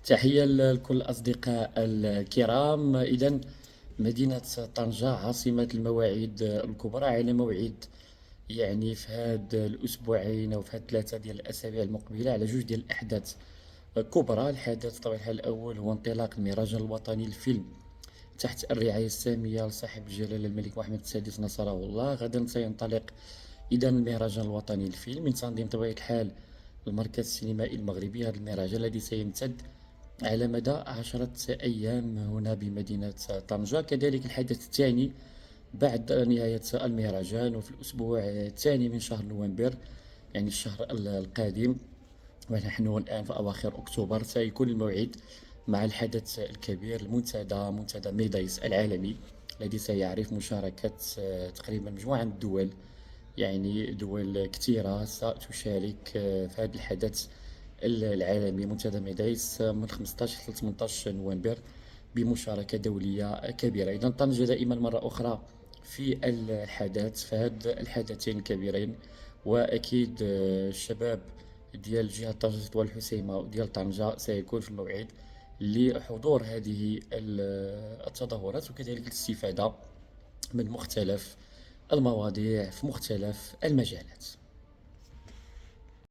تحية لكل الأصدقاء الكرام. إذا مدينة طنجة عاصمة المواعيد الكبرى على موعد، يعني في هاد الأسبوعين أو في هاد ثلاثة ديال الأسابيع المقبلة على جوج ديال الأحداث كبرى. الحدث بطبيعة الحال الأول هو انطلاق المهرجان الوطني للفيلم تحت الرعاية السامية لصاحب الجلالة الملك محمد السادس نصره الله. غدا سينطلق إذا المهرجان الوطني للفيلم من تنظيم بطبيعة الحال المركز السينمائي المغربي. هذا المهرجان الذي سيمتد على مدى 10 أيام هنا بمدينة طنجة. كذلك الحدث الثاني بعد نهاية المهرجان وفي الأسبوع الثاني من شهر نوفمبر، يعني الشهر القادم، ونحن الآن في أواخر أكتوبر، سيكون الموعد مع الحدث الكبير منتدى ميدايس العالمي، الذي سيعرف مشاركة تقريبا مجموعة من الدول، يعني دول كثيرة ستشارك في هذا الحدث العالمي منتدى ميدايس من 15 إلى 18 نوفمبر بمشاركة دولية كبيرة. إذا طنجة دائما مرة أخرى في الحدث، فهاد الحدثين الكبيرين. وأكيد الشباب ديال جهة طنجة والحسيمة وديال طنجة سيكون في الموعد لحضور هذه التظاهرات، وكذلك الاستفادة من مختلف المواضيع في مختلف المجالات.